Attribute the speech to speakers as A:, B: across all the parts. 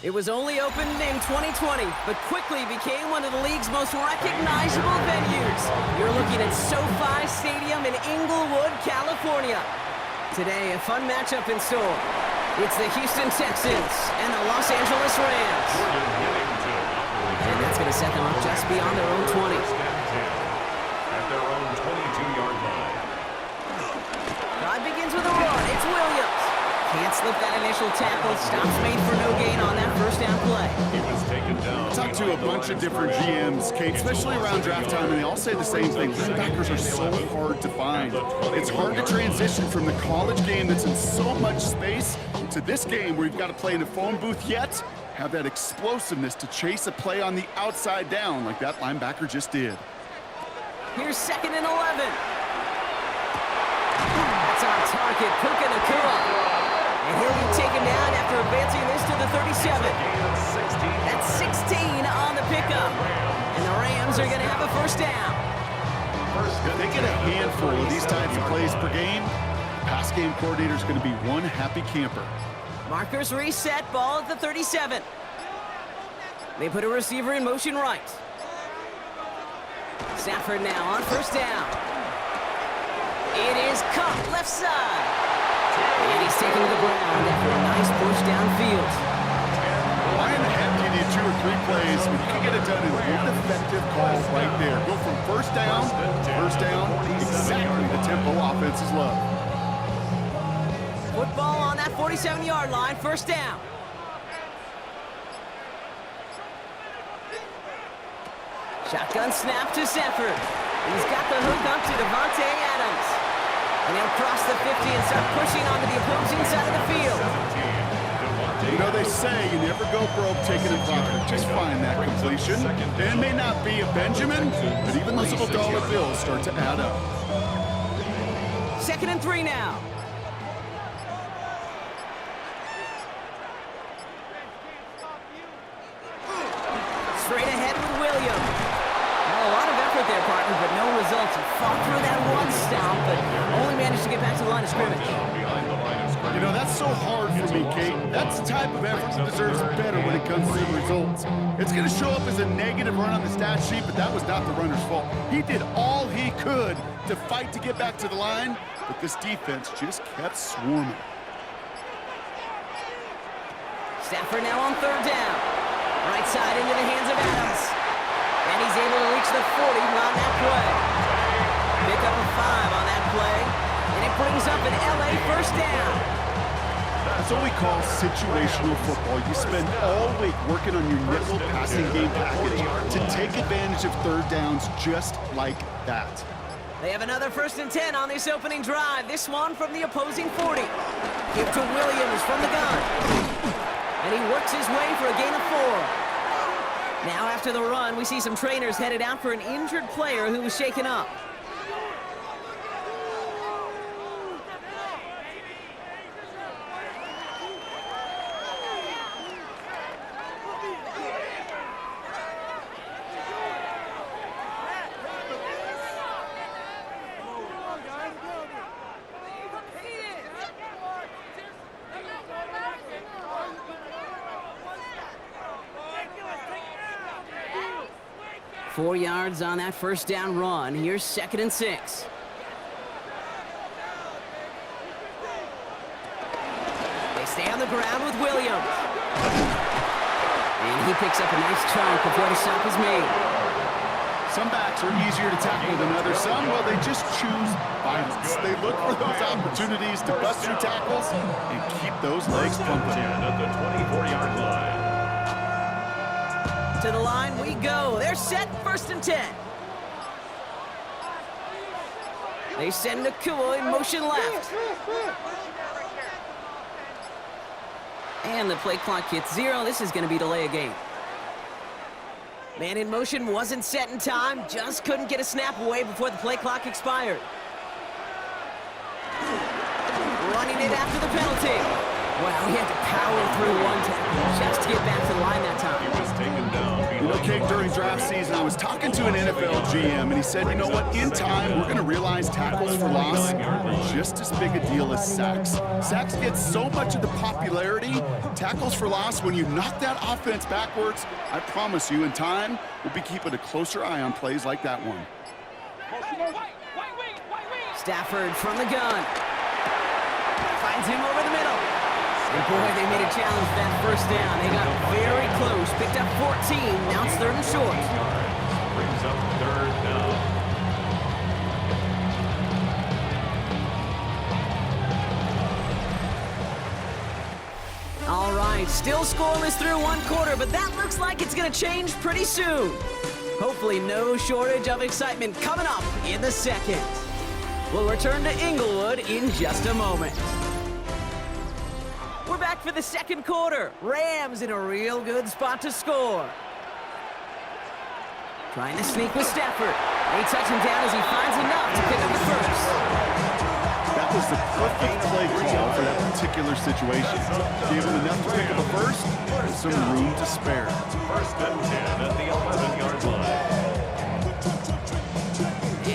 A: It was only opened in 2020, but quickly became one of the league's most recognizable venues. You're looking at SoFi Stadium in Inglewood, California. Today, a fun matchup in store. It's the Houston Texans and the Los Angeles Rams. And that's going to set them up just beyond their own 20.
B: At their own 22-yard line.
A: Drive begins with a run. It's Williams. Can't slip that initial tackle. Stops made for no gain on that first down play.
B: He was taken down.
C: Talked to a bunch of different GMs, Kate, especially around draft time, and they all say the same thing. Linebackers are so hard to find. It's hard to transition from the college game that's in so much space to this game where you've got to play in a phone booth yet have that explosiveness to chase a play on the outside down like that linebacker just did.
A: Here's 2nd and 11. That's on target. Puka Nacua. And he'll be taken down after advancing this to the 37. That's 16 on the pickup. And the Rams are going to have a first down.
C: If they get a handful of these types of plays per game, the pass game coordinator is going to be one happy camper.
A: Markers reset, ball at the 37. They put a receiver in motion right. Stafford now on first down. It is caught left side. And he's taken to the ground after a nice push downfield.
C: Why in the heck do you need 2 or 3 plays when you can get it done in one effective call right there? Go from first down to first down, exactly the tempo offenses love.
A: Football on that 47-yard line, first down. Shotgun snap to Stafford. He's got the hook up to Devontae Adams. And he'll cross the 50 and start pushing onto the opposing side of the field.
C: You know, they say you never go broke taking a profit. Just find that completion. It may not be a Benjamin, but even those little dollar bills start to add up.
A: 2nd and 3 now. Straight ahead with Williams. Well, a lot of effort there, partner, but no results. He fought through that one stomp, but only managed to get back to the line of scrimmage.
C: You know, that's so hard for me, Kate. That's the type of effort that deserves better when it comes to the results. It's going to show up as a negative run on the stat sheet, but that was not the runner's fault. He did all he could to fight to get back to the line, but this defense just kept swarming.
A: Stafford now on 3rd down. Right side into the hands of Adams. And he's able to reach the 40 on that play. Pick up a 5 on that play. And it brings up an LA first down.
C: That's what we call situational football. You spend all week working on your nickel passing game package to take advantage of 3rd downs just like that.
A: They have another 1st and 10 on this opening drive. This one from the opposing 40. Give to Williams from the gun. And he works his way for a gain of 4. Now after the run, we see some trainers headed out for an injured player who was shaken up. Four yards on that first down run. Here's 2nd and 6. They stay on the ground with Williams. And he picks up a nice chunk before the stop is made.
C: Some backs are easier to tackle than others. Some, well, they just choose violence. They look for those opportunities to bust through tackles and keep those legs pumping.
B: At the 24-yard line.
A: To the line we go. They're set, 1st and 10. They send Nacua in motion left. And the play clock hits 0. This is going to be delay a game. Man in motion wasn't set in time. Just couldn't get a snap away before the play clock expired. Running it after the penalty. Well, Oh, he had to power through one tackle just to get back to the line that
B: He
A: time.
B: was taken down.
C: You know, Kate, during draft season, I was talking to an NFL GM, and he said, you know what, in time, we're going to realize tackles for loss are just as big a deal as sacks. Sacks get so much of the popularity. Tackles for loss, when you knock that offense backwards, I promise you, in time, we'll be keeping a closer eye on plays like that one.
A: Stafford from the gun. Finds him over the middle. And boy, they made a challenge for that first down. They got very close. Picked up 14. Now it's 3rd and short.
B: Brings up 3rd down.
A: All right, still scoreless through 1 quarter, but that looks like it's going to change pretty soon. Hopefully no shortage of excitement coming up in the 2nd. We'll return to Inglewood in just a moment. We're back for the 2nd quarter. Rams in a real good spot to score. Trying to sneak with Stafford. They touch him down as he finds enough to pick up the first.
C: That was the perfect play call for that particular situation. Gave him enough to pick up a first, and some room to spare.
B: 1st and 10 at the 11-yard line.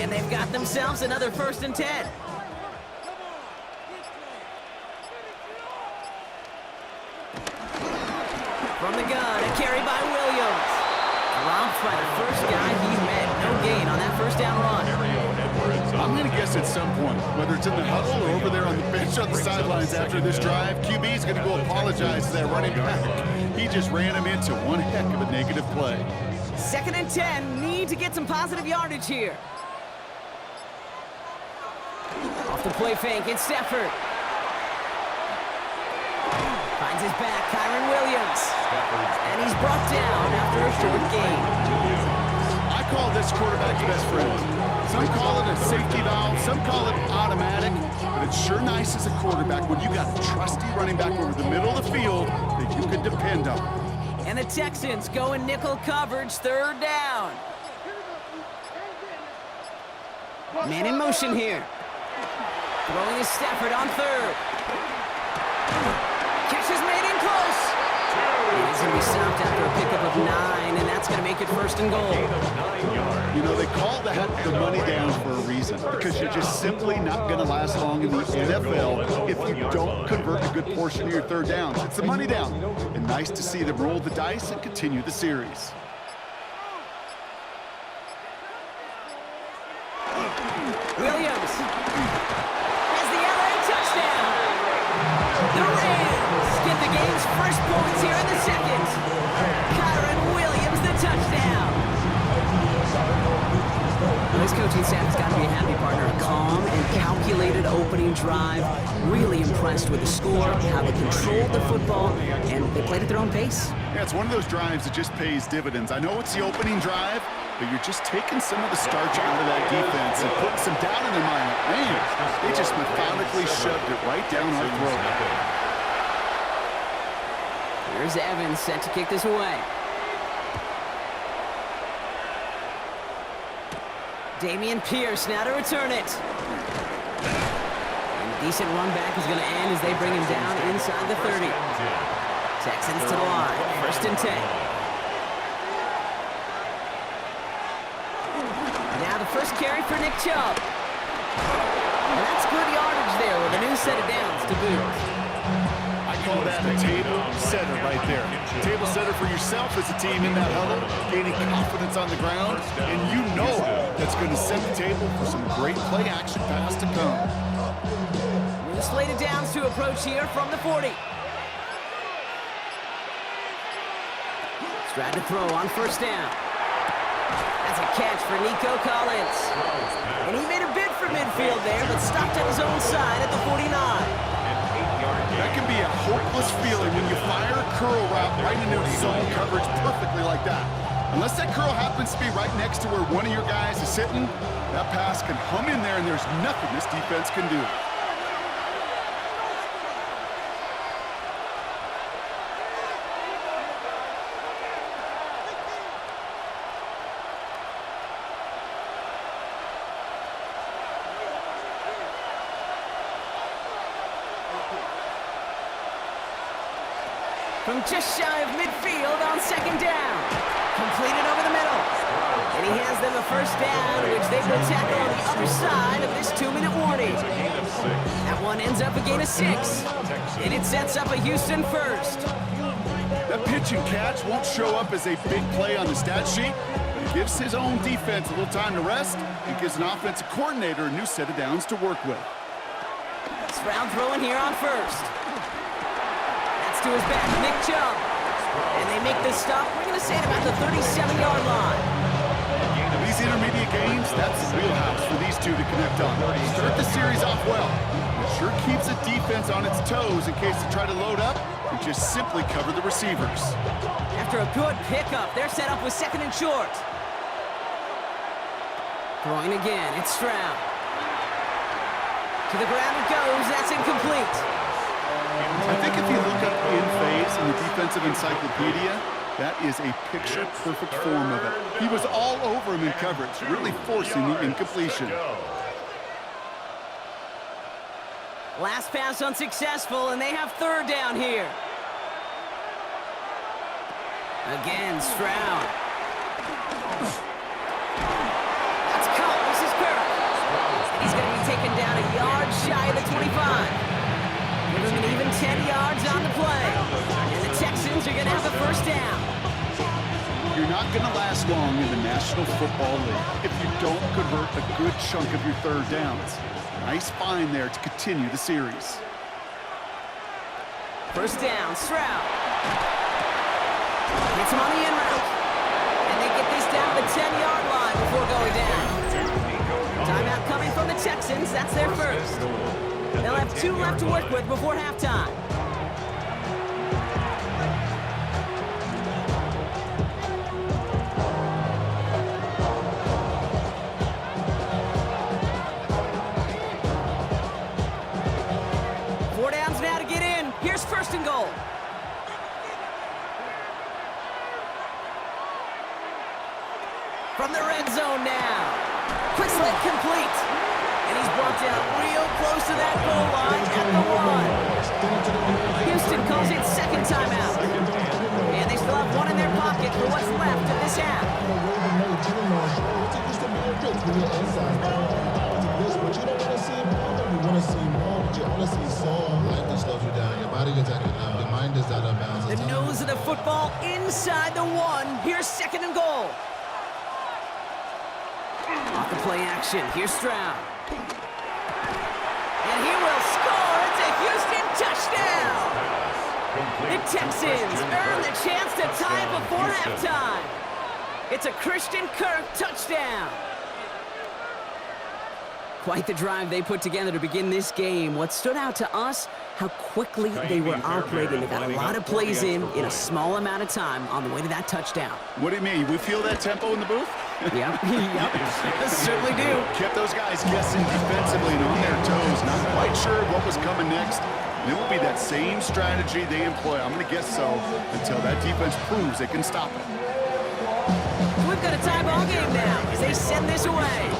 A: And they've got themselves another 1st and 10. From the gun, a carry by Williams. Dropped by the first guy he's met. No gain on that 1st down run.
C: I'm going to guess at some point, whether it's in the huddle or over there on the bench on the sidelines after this drive, QB is going to go apologize to that running back. He just ran him into one heck of a negative play.
A: 2nd and 10. Need to get some positive yardage here. Off the play fake, it's Stafford. Finds his back, Kyron Williams. And he's brought down after a short gain.
C: I call this quarterback's best friend. Some call it a safety valve, some call it automatic, but it's sure nice as a quarterback when you got a trusty running back over the middle of the field that you can depend on.
A: And the Texans go in nickel coverage, 3rd down. Man in motion here. Throwing is Stafford on 3rd. Catch is made in close. And he's going to be stopped after a pickup of 9, and that's going to make it 1st and goal.
B: 9 yards.
C: You know, they call that the money down for a reason, because you're just simply not going to last long in the NFL if you don't convert a good portion of your 3rd downs. It's the money down. And nice to see them roll the dice and continue the series.
A: Williams has the LA touchdown. The Rams get the game's first points here in the 2nd. Kyron Williams, the touchdown. Well, this coaching staff has got to be a happy partner. A calm and calculated opening drive. Really impressed with the score, how they controlled the football, and they played at their own pace.
C: Yeah, it's one of those drives that just pays dividends. I know it's the opening drive, but you're just taking some of the starch out of that defense and putting some doubt in their mind. Man, they just methodically shoved it right down our throat.
A: Here's Evans set to kick this away. Dameon Pierce now to return it. And a decent run back is going to end as they bring him down inside the 30. Texans to the line, 1st and 10. Now the first carry for Nick Chubb. And that's good yardage there with a new set of downs to boot.
C: I call that a table setter right there. Table setter for yourself as a team in that huddle, gaining confidence on the ground, and you know that's going to set the table for some great play action pass to come.
A: New slate of downs to approach here from the 40. Stride to throw on 1st down. That's a catch for Nico Collins. And he made a bid for midfield there, but stopped at his own side at the 49.
C: That can be a hopeless feeling when you fire a curl route right into zone coverage perfectly like that. Unless that curl happens to be right next to where one of your guys is sitting, that pass can hum in there and there's nothing this defense can do.
A: from just shy of midfield on second down. Completed over the middle. And he hands them a first down, which they will tackle on the other side of this 2-minute warning. That one ends up a gain of 6. And it sets up a Houston first.
C: That pitch and catch won't show up as a big play on the stat sheet, but it gives his own defense a little time to rest and gives an offensive coordinator a new set of downs to work with.
A: Stroud throwing here on first. That's to his back, Nick Chubb. And they make this stop, we're going to say at about the 37-yard line.
C: These intermediate games, that's the wheelhouse for these two to connect on. Start the series off well. It sure keeps the defense on its toes in case they try to load up and just simply cover the receivers.
A: After a good pickup, they're set up with second and short. Throwing again, it's Stroud. To the ground it goes, that's incomplete.
C: I think if you look up in phase in the defensive encyclopedia, that is a picture-perfect form of it. He was all over him in coverage, really forcing the incompletion.
A: Last pass unsuccessful, and they have third down here. Again, Stroud. That's caught. This is Kirk. And he's going to be taken down a yard shy of the 25. Give him an even 10 yards on the play. And the Texans are going to have a first down.
C: You're not going to last long in the National Football League if you don't convert a good chunk of your third downs. Nice find there to continue the series.
A: First down, Stroud. Hits him on the in route. And they get this down to the 10-yard line before going down. Timeout coming from the Texans. That's their first. They'll have 2 left to work with before halftime. First and goal. From the red zone now. Quick slant complete. And he's brought down real close to that goal line at the 1. Houston calls it second timeout. And they still have 1 in their pocket for what's left of this half. The nose of the football inside the 1. Here's second and goal. Off the play action. Here's Stroud. And he will score. It's a Houston touchdown. The Texans earn the chance to tie it before halftime. It's a Christian Kirk touchdown. Quite the drive they put together to begin this game. What stood out to us, how quickly they were operating. They got a lot of plays in a small amount of time on the way to that touchdown.
C: What do you mean? We feel that tempo in the booth?
A: Yep, certainly do.
C: Kept those guys guessing defensively and on their toes, not quite sure what was coming next. And it will be that same strategy they employ, I'm going to guess so, until that defense proves they can stop it.
A: We've got a tie ball game now as they send this away.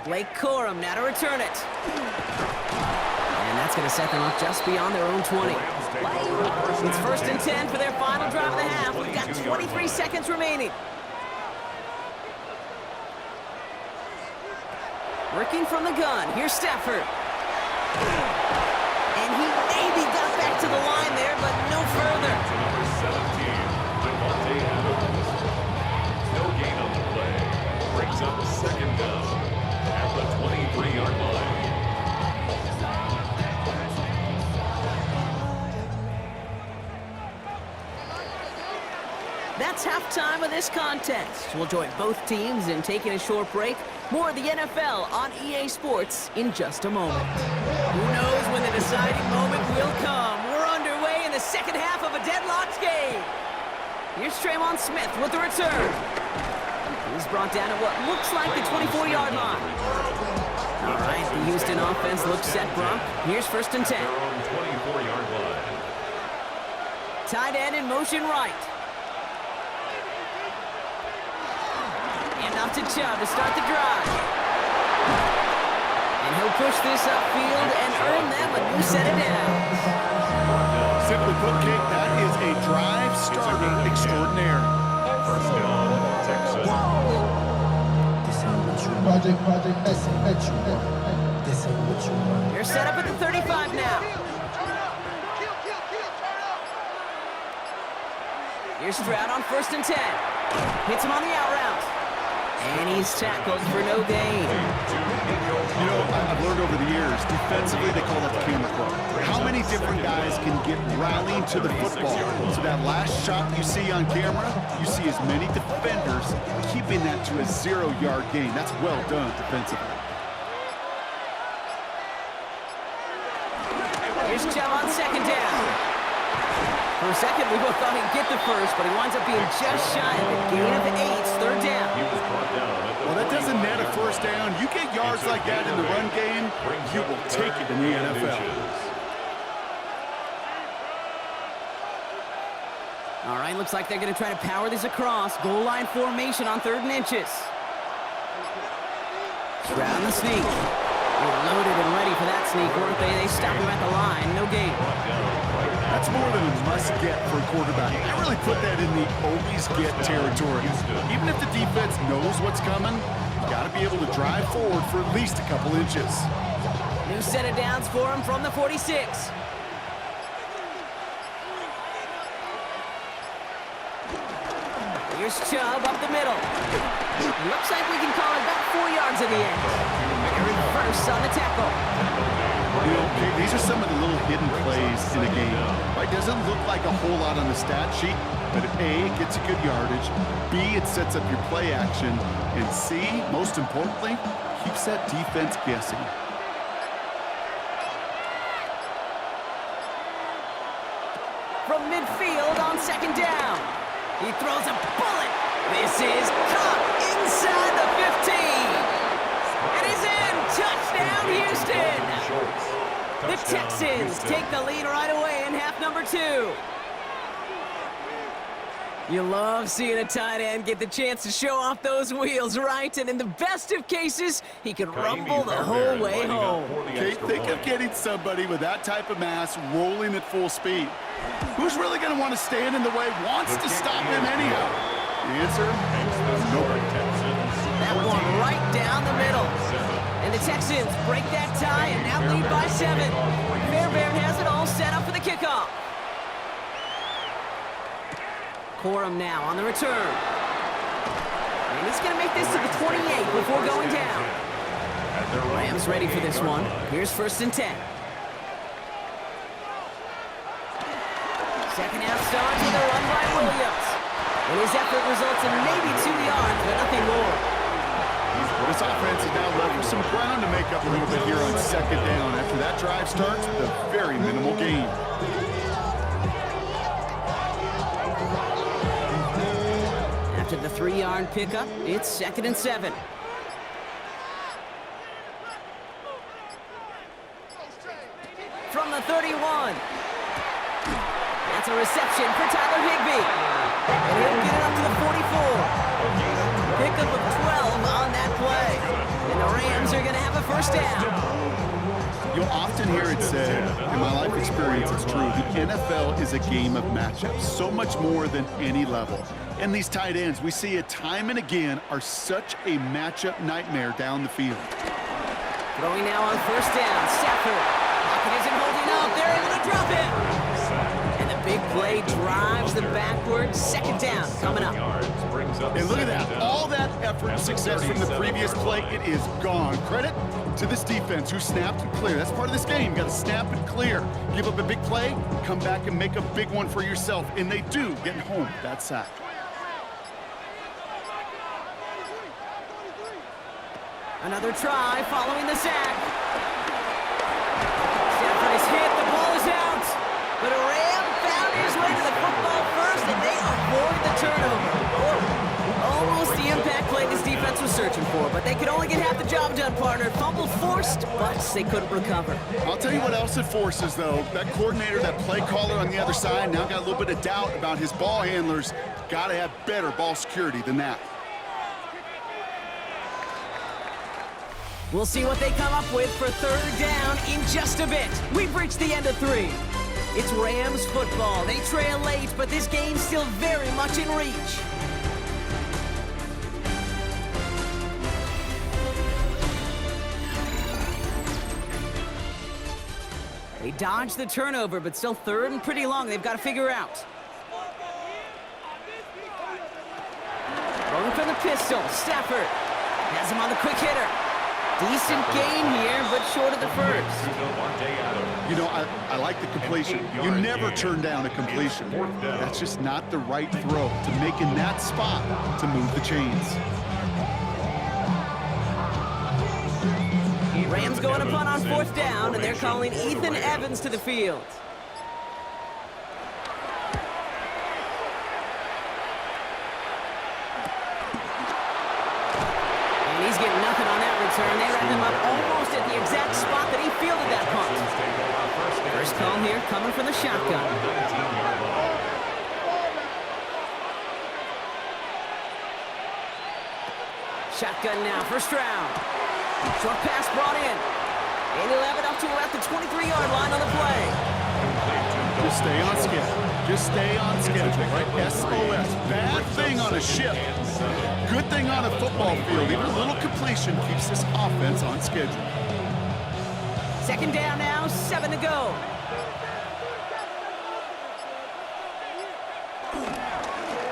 A: Blake Corum now to return it. And that's going to set them up just beyond their own 20. It's first and 10 for their final drive of the half. We've got 23 seconds remaining. Working from the gun. Here's Stafford. And he maybe got back to the line there, but no further.
B: Number 17, no gain on the play. Brings up second down at the 23-yard line.
A: That's halftime of this contest. We'll join both teams in taking a short break. More of the NFL on EA Sports in just a moment. Who knows when the deciding moment will come? We're underway in the second half of a deadlocked game. Here's Tremon Smith with the return. He's brought down at what looks like the 24-yard line. All right, the Houston offense looks set, Bronk. Here's first and 10.
B: They're on 24-yard line.
A: Tight end in motion right. Enough to Chubb to start the drive. And he'll push this upfield and earn them a set of downs.
C: Simply put, Kate, that is a drive starter extraordinaire.
B: First down, Texans.
A: You're set up at the 35 now. Here's Stroud on 1st and 10. Hits him on the out route. And he's tackled for no gain.
C: You know, I've learned over the years, defensively they call that the camera club. How many different guys can get rallying to the football? So that last shot you see on camera, you see as many defenders keeping that to a 0-yard gain. That's well done defensively.
A: Here's Chubb on 2nd down. For a second, we both thought he'd get the first, but he winds up being just shy of a gain of 8, 3rd down.
C: Well, that doesn't net a first down. You get yards like that in the run game, you will take it in the NFL.
A: All right, looks like they're going to try to power this across. Goal line formation on 3rd and inches. Stroud the sneak. They're loaded and ready for that sneak, weren't they? They stop him at the line. No gain.
C: That's more than a must-get for a quarterback. I really put that in the always-get territory. Even if the defense knows what's coming, you got to be able to drive forward for at least a couple inches.
A: New set of downs for him from the 46. Here's Chubb up the middle. Looks like we can call it about 4 yards in the end. Aaron first on the tackle.
C: You know, these are some of the little hidden plays in a game. Right? Doesn't look like a whole lot on the stat sheet, but A, it gets a good yardage, B, it sets up your play action, and C, most importantly, keeps that defense guessing.
A: From midfield on 2nd down. He throws a bullet. This is caught inside the 15. It is in. Touchdown, Houston. The Texans take the lead right away in half number 2. You love seeing a tight end get the chance to show off those wheels, right? And in the best of cases, he could rumble the whole way home.
C: Okay, think of getting somebody with that type of mass rolling at full speed. Who's really going to want to stand in the way, wants to stop him anyhow? The answer? Nobody.
A: That one right down the middle. And the Texans break that tie and now lead by 7. Fairbairn has it all set up for the kickoff. Corum now on the return. And he's going to make this to the 28 before going down. Rams ready for this one. Here's 1st and 10. Second half starts with a run by Williams. And his effort results in maybe 2 yards, but nothing more.
C: This offense has now left some ground to make up a little bit here on 2nd down after that drive starts with a very minimal gain.
A: After the 3-yard pickup, it's 2nd and 7. From the 31. That's a reception for Tyler Higbee. And he'll get it up to the 44. Pickup of 12 on that play. And the Rams are going to have a 1st down.
C: You'll often hear it said, in my life experience it's true, the NFL is a game of matchups, so much more than any level. And these tight ends, we see it time and again, are such a matchup nightmare down the field.
A: Throwing now on 1st down, Stafford. Pocket isn't holding up, they're able to drop it. And the big play drives them backwards. 2nd down coming up.
C: And look at that, all that effort and success from the previous play, it is gone. Credit to this defense who snapped and cleared. That's part of this game. You got to snap and clear. Give up a big play, come back and make a big one for yourself. And they do, getting home with that sack.
A: Another try following the sack. Stafford is hit, the ball is out. But Ram found his way to the football first, and they avoid the turnover. Almost the impact play this defense was searching for, but they could only get half the job done, partner. Fumble forced, but they couldn't recover.
C: I'll tell you what else it forces, though. That coordinator, that play caller on the other side, now got a little bit of doubt about his ball handlers. Got to have better ball security than that.
A: We'll see what they come up with for third down in just a bit. We've reached the end of 3. It's Rams football. They trail late, but this game's still very much in reach. They dodge the turnover, but still third and pretty long. They've got to figure out. Rolling from the pistol, Stafford has him on the quick hitter. Decent gain here, but short of the first.
C: You know, I like the completion. You never turn down a completion. That's just not the right throw to make in that spot to move the chains.
A: Rams going to punt on 4th down, and they're calling Ethan Evans to the field. And he's getting nothing on that return. They wrap him up almost at the exact spot that he fielded that punt. First call here coming from the shotgun. Shotgun now, first round. Short pass brought in. And he'll have it up to about the 23-yard line on the play.
C: Just stay on schedule. Just stay on schedule, right? SOS. Bad thing on a ship. Good thing on a football field. Even a little completion keeps this offense on schedule.
A: Second down now, 7 to go.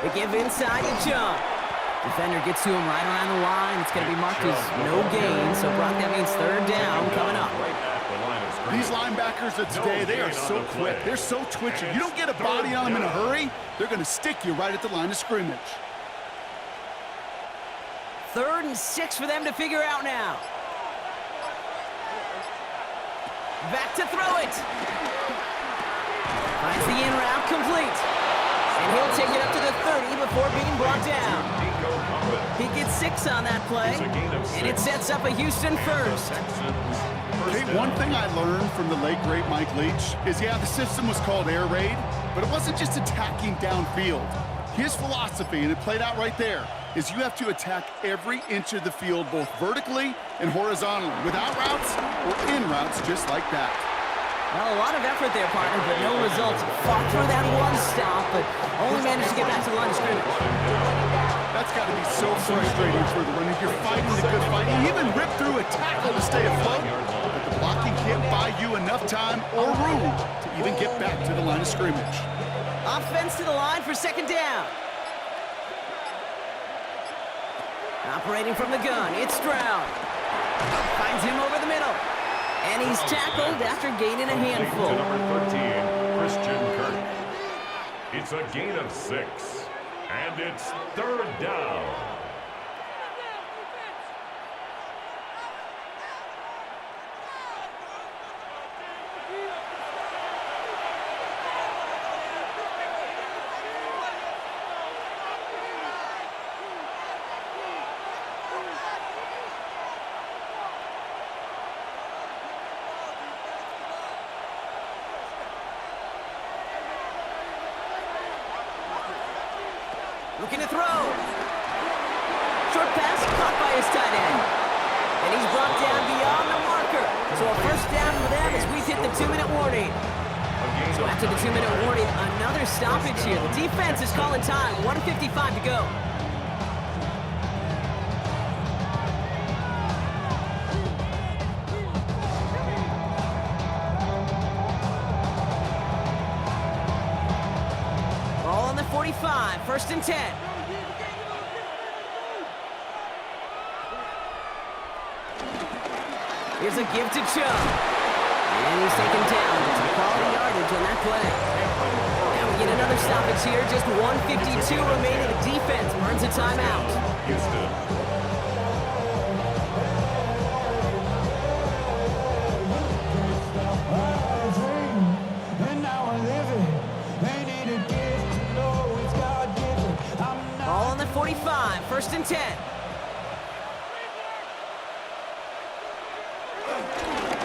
A: They give inside to jump. Defender gets to him right around the line. It's going to be marked as no gain, so Brock, that means third down coming up.
C: These linebackers of today, they are so quick. They're so twitchy. You don't get a body on them in a hurry, they're going to stick you right at the line of scrimmage.
A: 3rd and 6 for them to figure out now. Back to throw it. Finds the in route complete. And he'll take it up to the 30 before being brought down. He gets 6 on that play, and it sets up a Houston first.
C: Okay, one thing I learned from the late, great Mike Leach is, yeah, the system was called air raid, but it wasn't just attacking downfield. His philosophy, and it played out right there, is you have to attack every inch of the field, both vertically and horizontally, without routes or in routes just like that.
A: Well, a lot of effort there, partner, but no results. Fought through that one stop, but only managed to get back to the line of scrimmage.
C: That's got to be so frustrating for the runner. You're fighting the good fight. You even rip through a tackle to stay afloat, but the blocking can't buy you enough time or room to even get back to the line of scrimmage.
A: Offense to the line for second down. Operating from the gun, it's Stroud. Finds him over the middle. And he's tackled after gaining a handful.
B: Number 13, Christian Kirk. It's a gain of 6, and it's third down.
A: Looking to throw. Short pass caught by his tight end. And he's brought down beyond the marker. So a first down for them as we hit the 2-minute warning. So after the 2-minute warning, another stoppage here. The defense is calling time. 1:55 to go. Ball on the 45, 1st and 10. Here's a give to Chubb. And he's taken down. Some quality yardage on that play. Now we get another stoppage here. Just 1:52 remaining. The defense burns a timeout.
B: Houston.
A: Ball on the 45, 1st and 10.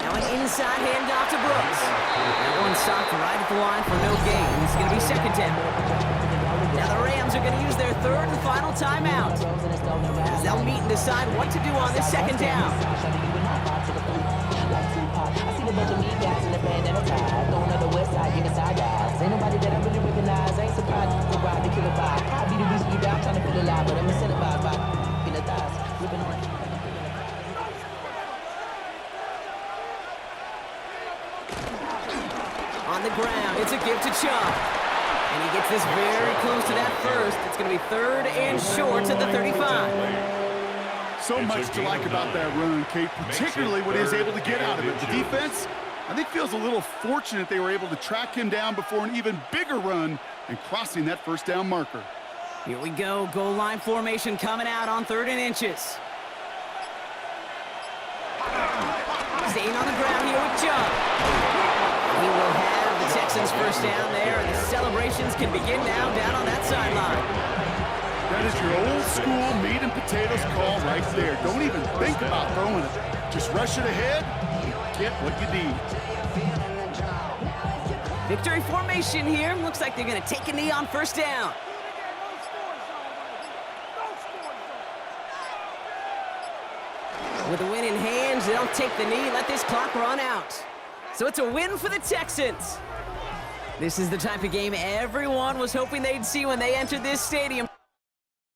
A: Now an inside handoff to Brooks. That one stopped right at the line for no gain. It's going to be second down. Now the Rams are going to use their 3rd and final timeout, as they'll meet and decide what to do on this second down.
D: hop. I see a bunch of mean guys in the band and a tie. Throwing on the west side, giving side eyes. Ain't nobody that I really recognize. I ain't surprised to ride the killer vibe. I be the reason you down trying to feel alive, but I'm incentivized by in the thighs. Ripping on.
A: On the ground, it's a give to Chubb. And he gets this very close to that first. It's going to be 3rd and short to the 35.
C: So much to like about that run, Kate, particularly what he was able to get out of it. The defense, I think, feels a little fortunate they were able to track him down before an even bigger run and crossing that first down marker.
A: Here we go, goal line formation coming out on 3rd and inches. Staying on the ground here with Chubb. He will have the Texans first down there, and the celebrations can begin now down on that sideline.
C: That is your old school meat and potatoes call right there. Don't even think about throwing it. Just rush it ahead and get what you need.
A: Victory formation here. Looks like they're going to take a knee on first down. With a win in hands, they'll take the knee, let this clock run out. So it's a win for the Texans. This is the type of game everyone was hoping they'd see when they entered this stadium.